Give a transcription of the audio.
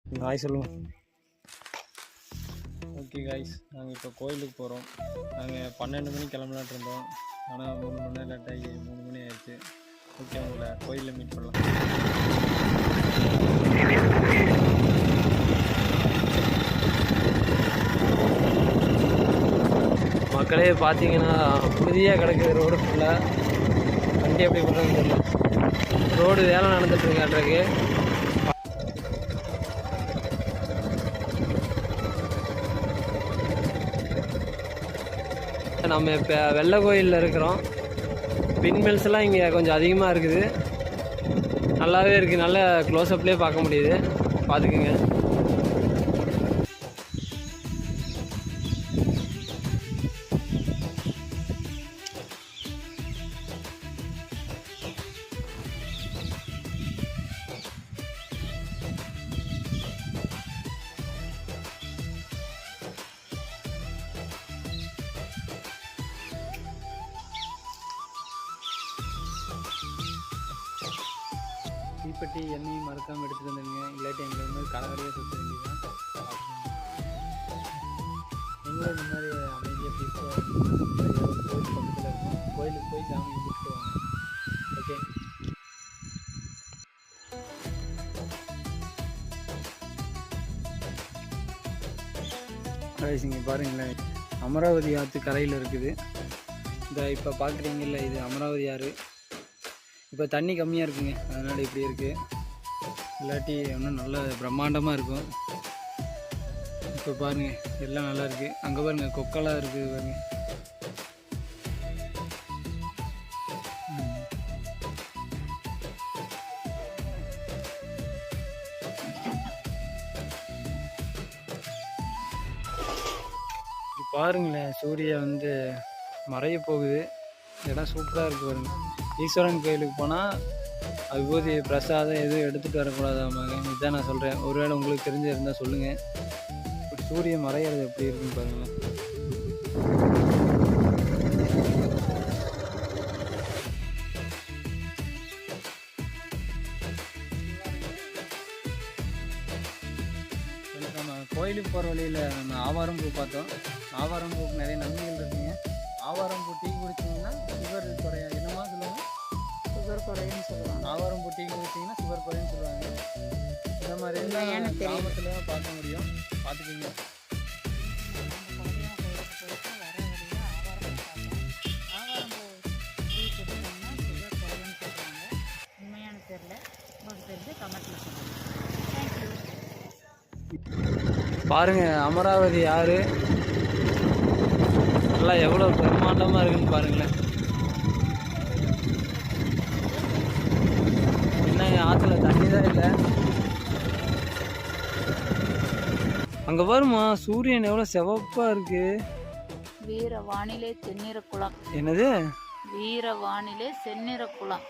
Hi சொல்லுங்கள். Okay guys, நாங்கள் இப்போ கோயிலுக்கு போகிறோம். நாங்கள் 12 மணிக்கு கிளம்பலான்ட்டு இருந்தோம். ஆனால் 3 மணி நேரம் லேட் ஆகி 3 மணி ஆயிடுச்சு. ஓகே, உங்களை கோயிலில் மீட் பண்ணலாம். மக்களே பார்த்தீங்கன்னா புதியாக கிடக்குது ரோடு ஃபுல்லாக. வண்டி எப்படி பண்ணுறதுன்னு தெரியல. ரோடு வேலை நடந்துட்டுருக்காட்டுருக்கு. நம்ம இப்போ வெள்ளை கோயிலில் இருக்கிறோம். விண்மில்ஸ்லாம் இங்கே கொஞ்சம் அதிகமாக இருக்குது. நல்லாவே இருக்குது. நல்ல க்ளோஸ்அப்லேயே பார்க்க முடியுது. பார்த்துக்குங்க. தீப்பெட்டி எண்ணெயும் மறக்காமல் எடுத்துகிட்டு வந்துடுங்க. இல்லாட்டி எங்களை இந்த மாதிரி கலவரையாக சுற்ற வேண்டியதான். எங்களும் இந்த மாதிரி அமைதியாக பீஸாக கோயில் பக்கத்தில் இருக்கும். கோயிலுக்கு போய் சாமி கும்பிட்டு வாங்க. ஓகே, இங்கே பாருங்களேன், அமராவதி ஆற்று கரையில் இருக்குது. இந்த இப்போ பார்க்குறீங்கல்ல, இது அமராவதி ஆறு. இப்போ தண்ணி கம்மியாக இருக்குங்க, அதனால் இப்படி இருக்குது. இல்லாட்டி இன்னும் நல்ல பிரம்மாண்டமாக இருக்கும். இப்போ பாருங்கள், எல்லாம் நல்லா இருக்குது. அங்கே பாருங்கள், கொக்கெல்லாம் இருக்குது பாருங்கள். பாருங்களேன், சூரியன் வந்து மறைய போகுது. இடம் சூப்பராக இருக்குது பாருங்கள். ஈஸ்வரன் கோயிலுக்கு போனால் விபூதி பிரசாதம் எதுவும் எடுத்துகிட்டு வரக்கூடாதாமாங்க. இதுதான் நான் சொல்கிறேன். ஒருவேளை உங்களுக்கு தெரிஞ்சு இருந்தால் சொல்லுங்கள். இப்போ சூரியன் மறையிறது எப்படி இருக்குன்னு பாருங்களேன். நம்ம கோயிலுக்கு போகிற வழியில் நம்ம ஆவாரம் பூ பார்த்தோம். ஆவாரம் பூக்கு நிறைய நன்மைகள் இருக்குங்க. ஆவாரம் பூ டீ குடிச்சிங்கன்னா சுகர் குறையும். என்னமா சொல்லுவாங்க? சுகர் குறையுன்னு சொல்லுவாங்க. ஆவாரம் பூ டீ குடிச்சிங்கன்னா சுகர் குறையுன்னு சொல்லுவாங்க. இந்த மாதிரி கிராமத்தில் தான் பார்க்க முடியும். பார்த்துக்கிங்க. பாருங்க, அமராவதி ஆறு நல்லா எவ்வளோ பிரம்மாண்டமாக இருக்குன்னு பாருங்களேன். என்ன ஆற்றுல தண்ணி தான் இல்லை. அங்கே பாருமா, சூரியன் எவ்வளோ சிவப்பாக இருக்கு. வீரவானிலே செந்நிற குளம். என்னது? வீரவானிலே செந்நிற குளம்.